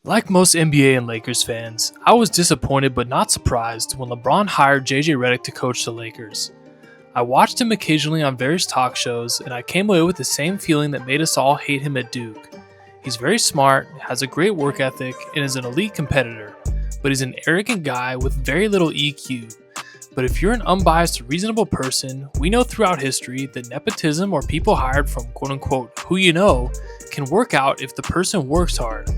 Like most NBA and Lakers fans, I was disappointed but not surprised when LeBron hired JJ Redick to coach the Lakers. I watched him occasionally on various talk shows, and I came away with the same feeling that made us all hate him at Duke. He's very smart, has a great work ethic, and is an elite competitor, but he's an arrogant guy with very little EQ. But if you're an unbiased, reasonable person, we know throughout history that nepotism or people hired from quote-unquote who you know can work out if the person works hard.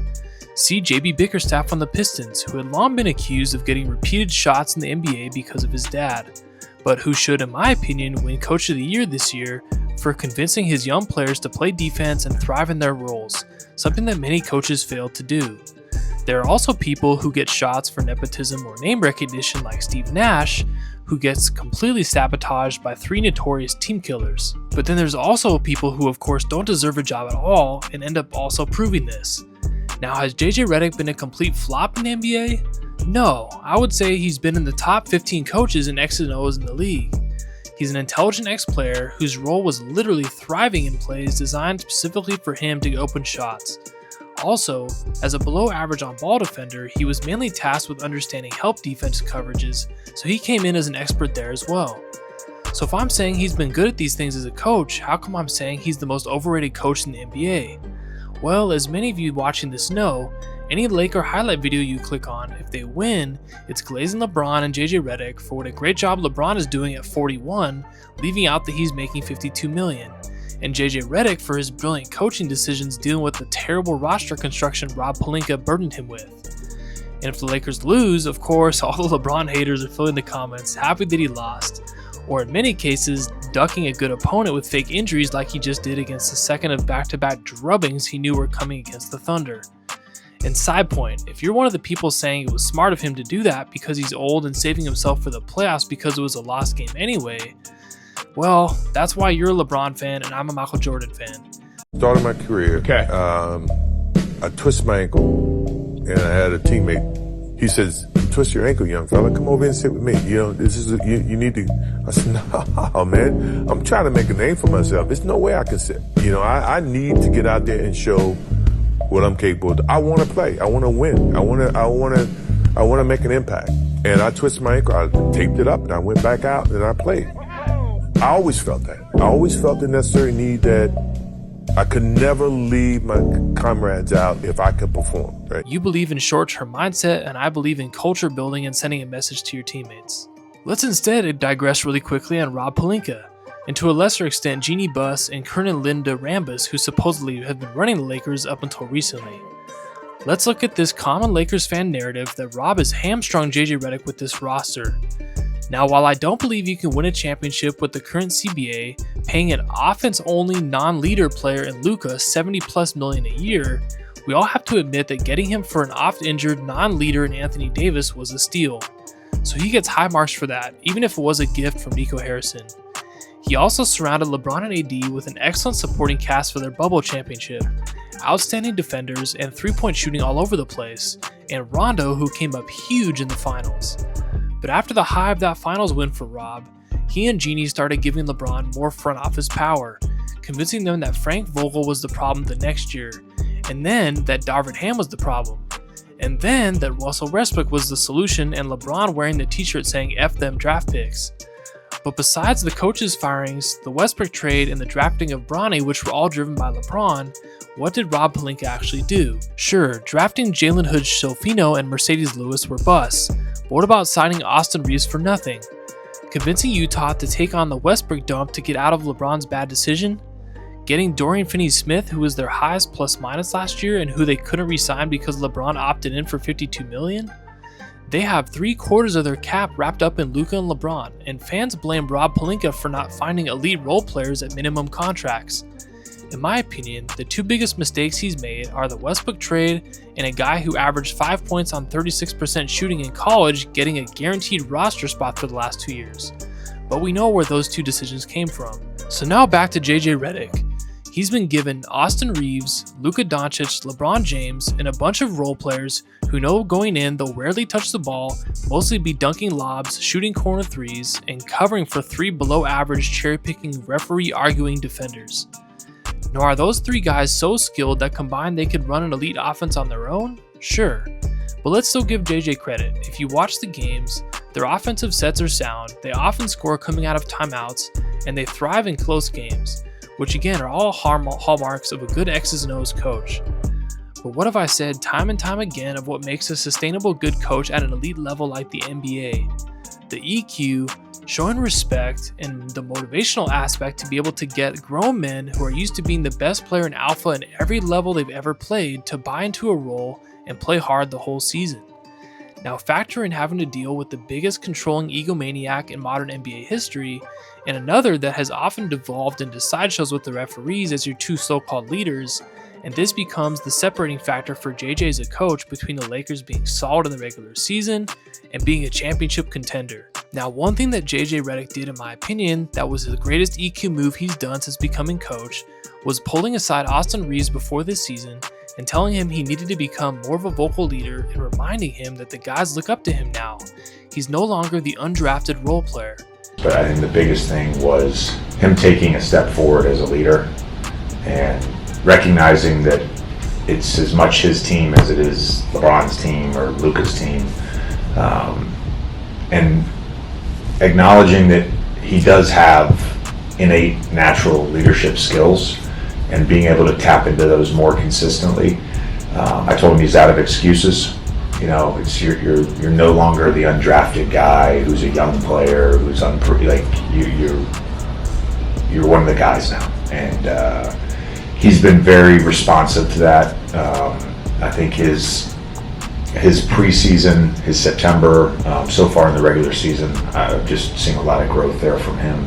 See JB Bickerstaff on the Pistons, who had long been accused of getting repeated shots in the NBA because of his dad, but who should, in my opinion, win Coach of the Year this year for convincing his young players to play defense and thrive in their roles, something that many coaches failed to do. There are also people who get shots for nepotism or name recognition like Steve Nash, who gets completely sabotaged by 3 notorious team killers. But then there's also people who of course don't deserve a job at all and end up also proving this. Now, has JJ Redick been a complete flop in the NBA? No, I would say he's been in the top 15 coaches in X's and O's in the league. He's an intelligent ex-player whose role was literally thriving in plays designed specifically for him to open shots. Also, as a below average on-ball defender, he was mainly tasked with understanding help defense coverages, so he came in as an expert there as well. So if I'm saying he's been good at these things as a coach, how come I'm saying he's the most overrated coach in the NBA? Well, as many of you watching this know, any Laker highlight video you click on, if they win, it's glazing LeBron and JJ Redick for what a great job LeBron is doing at 41, leaving out that he's making $52 million, and JJ Redick for his brilliant coaching decisions dealing with the terrible roster construction Rob Pelinka burdened him with. And if the Lakers lose, of course, all the LeBron haters are filling the comments, happy that he lost, or in many cases, ducking a good opponent with fake injuries like he just did against the second of back-to-back drubbings he knew were coming against the Thunder. And side point, if you're one of the people saying it was smart of him to do that because he's old and saving himself for the playoffs because it was a lost game anyway, well, that's why you're a LeBron fan and I'm a Michael Jordan fan. Started my career, I twisted my ankle and I had a teammate. He says, "Twist your ankle, young fella. Come over and sit with me. You know, this is you need to." I said, "No, man. I'm trying to make a name for myself. There's no way I can sit. You know, I need to get out there and show what I'm capable of. I want to play. I want to win. I want to make an impact." And I twisted my ankle. I taped it up and I went back out and I played. I always felt that. I always felt the necessary need that I could never leave my comrades out if I could perform, right? You believe in short-term mindset, and I believe in culture building and sending a message to your teammates. Let's instead digress really quickly on Rob Pelinka, and to a lesser extent Jeannie Buss and Colonel Linda Rambis, who supposedly have been running the Lakers up until recently. Let's look at this common Lakers fan narrative that Rob has hamstrung JJ Redick with this roster. Now, while I don't believe you can win a championship with the current CBA, paying an offense-only non-leader player in Luka $70+ million a year, we all have to admit that getting him for an oft-injured non-leader in Anthony Davis was a steal. So he gets high marks for that, even if it was a gift from Nico Harrison. He also surrounded LeBron and AD with an excellent supporting cast for their bubble championship, outstanding defenders and three-point shooting all over the place, and Rondo, who came up huge in the finals. But after the high of that finals win for Rob, he and Jeannie started giving LeBron more front office power, convincing them that Frank Vogel was the problem the next year, and then that Darvin Ham was the problem, and then that Russell Westbrook was the solution and LeBron wearing the t-shirt saying F them draft picks. But besides the coaches' firings, the Westbrook trade, and the drafting of Bronny, which were all driven by LeBron, what did Rob Pelinka actually do? Sure, drafting Jalen Hood-Schifino and Mercedes Lewis were busts, but what about signing Austin Reeves for nothing? Convincing Utah to take on the Westbrook dump to get out of LeBron's bad decision? Getting Dorian Finney-Smith, who was their highest plus-minus last year and who they couldn't re-sign because LeBron opted in for $52 million? They have 3/4 of their cap wrapped up in Luka and LeBron, and fans blame Rob Pelinka for not finding elite role players at minimum contracts. In my opinion, the 2 biggest mistakes he's made are the Westbrook trade and a guy who averaged 5 points on 36% shooting in college getting a guaranteed roster spot for the last 2 years. But we know where those 2 decisions came from. So now back to JJ Redick. He's been given Austin Reeves, Luka Doncic, LeBron James, and a bunch of role players who know going in they'll rarely touch the ball, mostly be dunking lobs, shooting corner threes, and covering for 3 below average cherry-picking referee-arguing defenders. Now, are those 3 guys so skilled that combined they could run an elite offense on their own? Sure, but let's still give JJ credit. If you watch the games, their offensive sets are sound, they often score coming out of timeouts, and they thrive in close games, which again are all hallmarks of a good X's and O's coach. But what have I said time and time again of what makes a sustainable good coach at an elite level like the NBA? The EQ, showing respect, and the motivational aspect to be able to get grown men who are used to being the best player in alpha in every level they've ever played to buy into a role and play hard the whole season. Now factor in having to deal with the biggest controlling egomaniac in modern NBA history, and another that has often devolved into sideshows with the referees as your two so-called leaders, and this becomes the separating factor for JJ as a coach between the Lakers being solid in the regular season and being a championship contender. Now, one thing that JJ Redick did, in my opinion, that was the greatest EQ move he's done since becoming coach, was pulling aside Austin Reeves before this season and telling him he needed to become more of a vocal leader and reminding him that the guys look up to him now. He's no longer the undrafted role player. But I think the biggest thing was him taking a step forward as a leader and recognizing that it's as much his team as it is LeBron's team or Luka's team, and acknowledging that he does have innate natural leadership skills and being able to tap into those more consistently. I told him he's out of excuses. You know, it's you're no longer the undrafted guy who's a young player who's you're one of the guys now, and he's been very responsive to that. I think his preseason, his September, so far in the regular season, I've just seen a lot of growth there from him.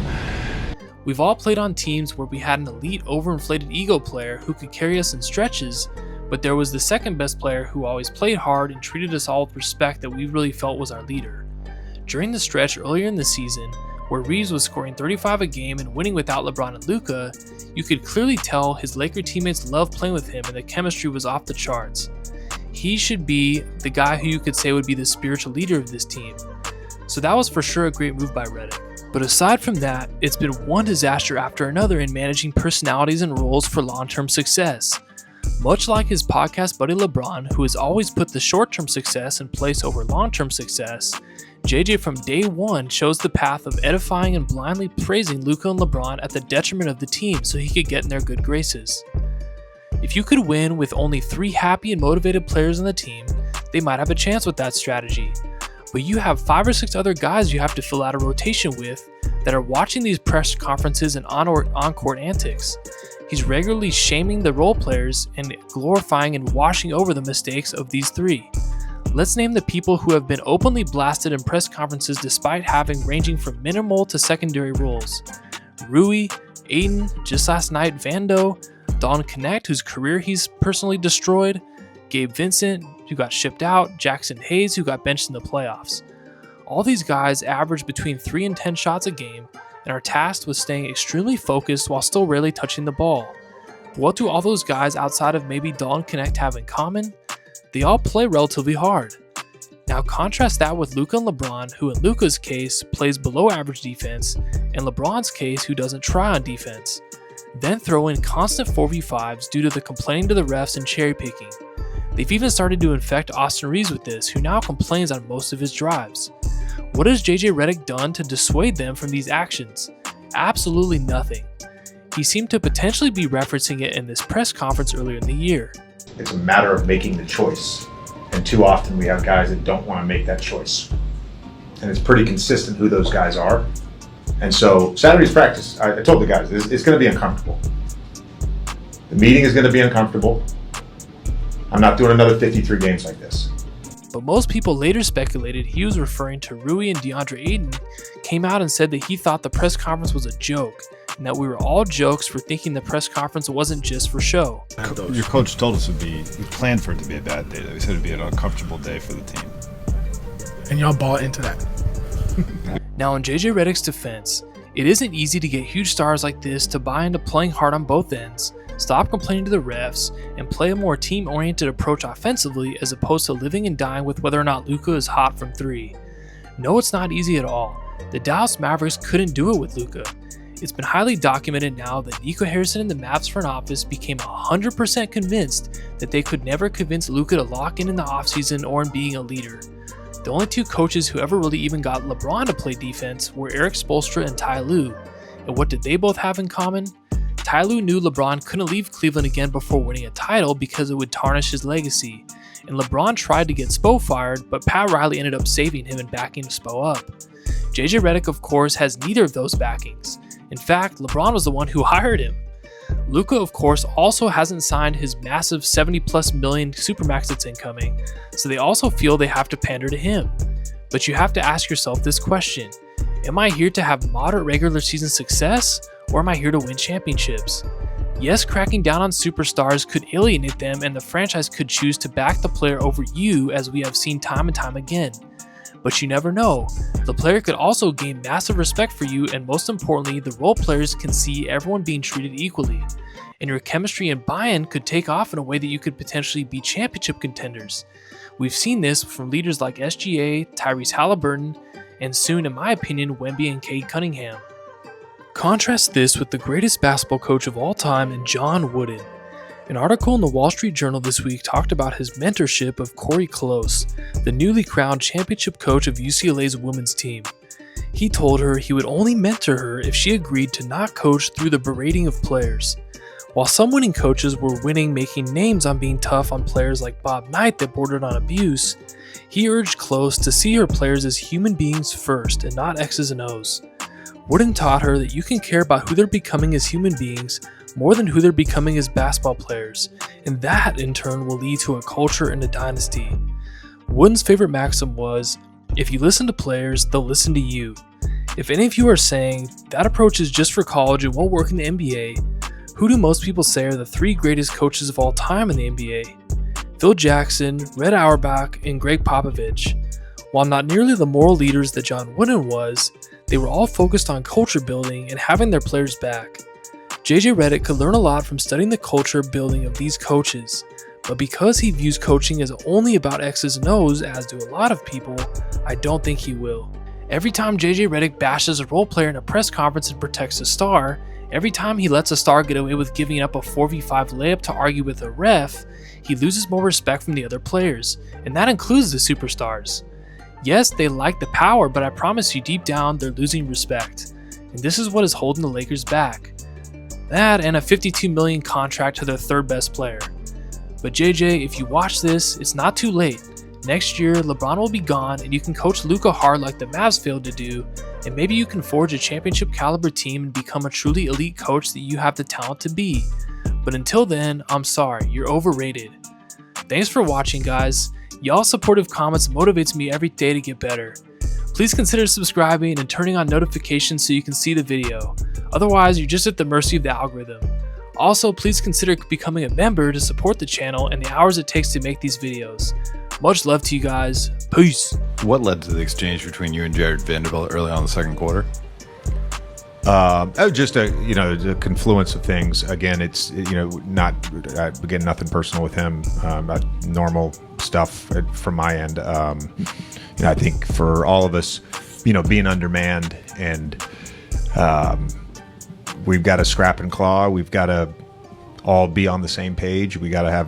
We've all played on teams where we had an elite, overinflated ego player who could carry us in stretches, but there was the second best player who always played hard and treated us all with respect that we really felt was our leader. During the stretch earlier in the season, where Reeves was scoring 35 a game and winning without LeBron and Luka, you could clearly tell his Laker teammates loved playing with him and the chemistry was off the charts. He should be the guy who you could say would be the spiritual leader of this team. So that was for sure a great move by Redick. But aside from that, it's been one disaster after another in managing personalities and roles for long-term success. Much like his podcast buddy LeBron, who has always put the short-term success in place over long-term success, JJ from day one chose the path of edifying and blindly praising Luka and LeBron at the detriment of the team so he could get in their good graces. If you could win with only 3 happy and motivated players on the team, they might have a chance with that strategy. But you have 5 or 6 other guys you have to fill out a rotation with that are watching these press conferences and on-court antics. He's regularly shaming the role players and glorifying and washing over the mistakes of these 3. Let's name the people who have been openly blasted in press conferences despite having ranging from minimal to secondary roles. Rui, Aiden, just last night Vando, Don Connect, whose career he's personally destroyed, Gabe Vincent, who got shipped out, Jackson Hayes, who got benched in the playoffs. All these guys average between 3 and 10 shots a game and are tasked with staying extremely focused while still rarely touching the ball. But what do all those guys outside of maybe Don Connect have in common? They all play relatively hard. Now contrast that with Luka and LeBron, who in Luka's case plays below average defense, and LeBron's case who doesn't try on defense. Then throw in constant 4v5s due to the complaining to the refs and cherry picking. They've even started to infect Austin Reeves with this, who now complains on most of his drives. What has JJ Redick done to dissuade them from these actions? Absolutely nothing. He seemed to potentially be referencing it in this press conference earlier in the year. It's a matter of making the choice. And too often we have guys that don't want to make that choice. And it's pretty consistent who those guys are. And so Saturday's practice, I told the guys, it's going to be uncomfortable. The meeting is going to be uncomfortable. I'm not doing another 53 games like this. But most people later speculated he was referring to Rui and DeAndre Ayton, came out and said that he thought the press conference was a joke, and that we were all jokes for thinking the press conference wasn't just for show. Your coach told us we planned for it to be a bad day. He said it'd be an uncomfortable day for the team. And y'all bought into that. Now in JJ Redick's defense, it isn't easy to get huge stars like this to buy into playing hard on both ends, stop complaining to the refs, and play a more team-oriented approach offensively as opposed to living and dying with whether or not Luka is hot from 3. No, it's not easy at all. The Dallas Mavericks couldn't do it with Luka. It's been highly documented now that Nico Harrison and the Mavs front office became 100% convinced that they could never convince Luka to lock in the offseason or in being a leader. The only two coaches who ever really even got LeBron to play defense were Eric Spoelstra and Ty Lue. And what did they both have in common? Ty Lue knew LeBron couldn't leave Cleveland again before winning a title because it would tarnish his legacy. And LeBron tried to get Spo fired, but Pat Riley ended up saving him and backing Spo up. JJ Redick, of course, has neither of those backings. In fact, LeBron was the one who hired him. Luka, of course, also hasn't signed his massive $70+ million supermax that's incoming, so they also feel they have to pander to him. But you have to ask yourself this question: am I here to have moderate regular season success, or am I here to win championships? Yes, cracking down on superstars could alienate them, and the franchise could choose to back the player over you, as we have seen time and time again. But you never know. The player could also gain massive respect for you, and most importantly, the role players can see everyone being treated equally. And your chemistry and buy-in could take off in a way that you could potentially be championship contenders. We've seen this from leaders like SGA, Tyrese Halliburton, and soon, in my opinion, Wemby and Cade Cunningham. Contrast this with the greatest basketball coach of all time in John Wooden. An article in the Wall Street Journal this week talked about his mentorship of Corey Close, the newly crowned championship coach of UCLA's women's team. He told her he would only mentor her if she agreed to not coach through the berating of players. While some winning coaches were winning making names on being tough on players like Bob Knight that bordered on abuse, he urged Close to see her players as human beings first and not X's and O's. Wooden taught her that you can care about who they're becoming as human beings more than who they're becoming as basketball players, and that in turn will lead to a culture and a dynasty. Wooden's favorite maxim was, if you listen to players, they'll listen to you. If any of you are saying that approach is just for college and won't work in the NBA, who do most people say are the three greatest coaches of all time in the NBA? Phil Jackson, Red Auerbach, and Greg Popovich. While not nearly the moral leaders that John Wooden was, they were all focused on culture building and having their players back. JJ Redick could learn a lot from studying the culture building of these coaches, but because he views coaching as only about X's and O's, as do a lot of people, I don't think he will. Every time JJ Redick bashes a role player in a press conference and protects a star, every time he lets a star get away with giving up a 4v5 layup to argue with a ref, he loses more respect from the other players, and that includes the superstars. Yes, they like the power, but I promise you deep down they're losing respect, and this is what is holding the Lakers back. That and a $52 million contract to their third best player. But JJ, if you watch this, it's not too late. Next year, LeBron will be gone and you can coach Luka hard like the Mavs failed to do, and maybe you can forge a championship caliber team and become a truly elite coach that you have the talent to be. But until then, I'm sorry, you're overrated. Thanks for watching, guys. Y'all's supportive comments motivates me every day to get better. Please consider subscribing and turning on notifications so you can see the video. Otherwise, you're just at the mercy of the algorithm. Also, please consider becoming a member to support the channel and the hours it takes to make these videos. Much love to you guys. Peace. What led to the exchange between you and Jared Vanderbilt early on in the second quarter? Just a confluence of things. Again, it's not again nothing personal with him. Normal stuff from my end. I think for all of us, being undermanned and we've got to scrap and claw. We've got to all be on the same page. We got to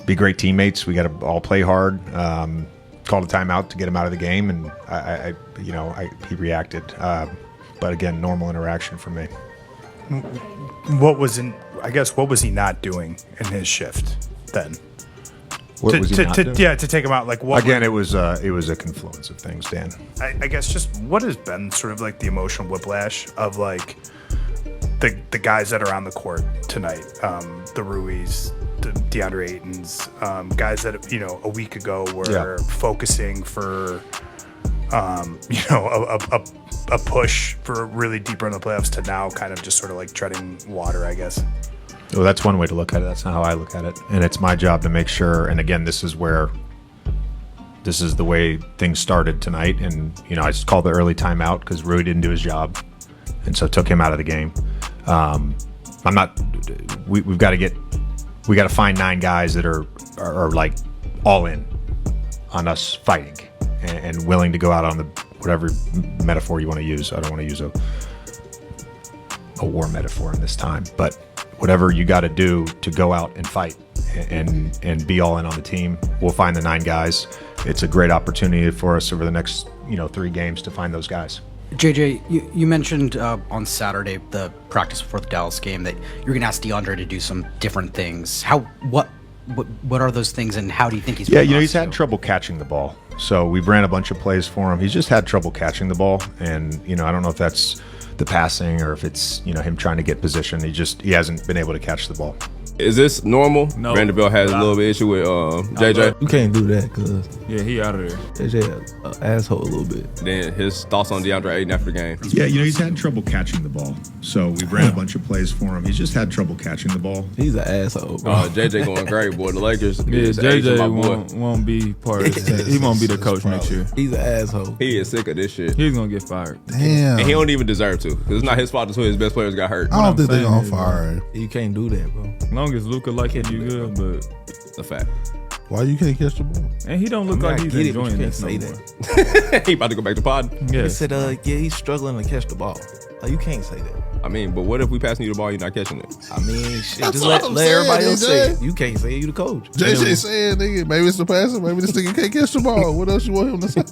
be great teammates. We got to all play hard. Called a timeout to get him out of the game, and he reacted. But again, normal interaction for me. What was he not doing in his shift then? What was he not doing? Yeah, to take him out. Like what? Again, it was a confluence of things, Dan. I guess just what has been sort of like the emotional whiplash of like the guys that are on the court tonight, the Ruiz, the DeAndre Aytons, guys that a week ago were focusing for a push for really deeper in the playoffs to now kind of just sort of like treading water, I guess. Well, that's one way to look at it. That's not how I look at it. And it's my job to make sure, and again, this is the way things started tonight. And, I just called the early timeout because Rui didn't do his job. And so took him out of the game. We've got to find 9 guys that are like all in on us fighting and willing to go out on the, whatever metaphor you want to use. I don't want to use a war metaphor in this time. But whatever you got to do to go out and fight and be all in on the team, we'll find the 9 guys. It's a great opportunity for us over the next 3 games to find those guys. JJ, you mentioned on Saturday, the practice before the Dallas game, that you're going to ask DeAndre to do some different things. What are those things, and how do you think he's? Yeah, he's had trouble catching the ball. So we've ran a bunch of plays for him. He's just had trouble catching the ball, and I don't know if that's the passing or if it's him trying to get position. He hasn't been able to catch the ball. Is this normal? No. Vanderbilt has a little bit issue with JJ. You can't do that because he out of there. JJ an asshole a little bit. Then his thoughts on DeAndre Ayton after the game. Yeah, he's had trouble catching the ball. So we've ran a bunch of plays for him. He's just had trouble catching the ball. He's an asshole, bro. JJ going great, boy. The Lakers. Yeah, JJ won't be part of it. He won't be the coach next year. He's an asshole. He is sick of this shit. He's going to get fired. Damn. And he don't even deserve to. Because it's not his fault until his best players got hurt. I don't think they're going to fire him. You can't do that, bro. As long as Luka like it, you good, but it's a fact. Why you can't catch the ball? And he don't look like he's enjoying this no more. He about to go back to pod. Yeah. He said, he's struggling to catch the ball. Like, you can't say that. I mean, but what if we passing you the ball, you're not catching it? I mean, shit, That's just what let everybody else say it. JJ. You can't say it. You the coach. JJ saying, nigga, maybe it's the passer, maybe this nigga can't catch the ball. What else you want him to say?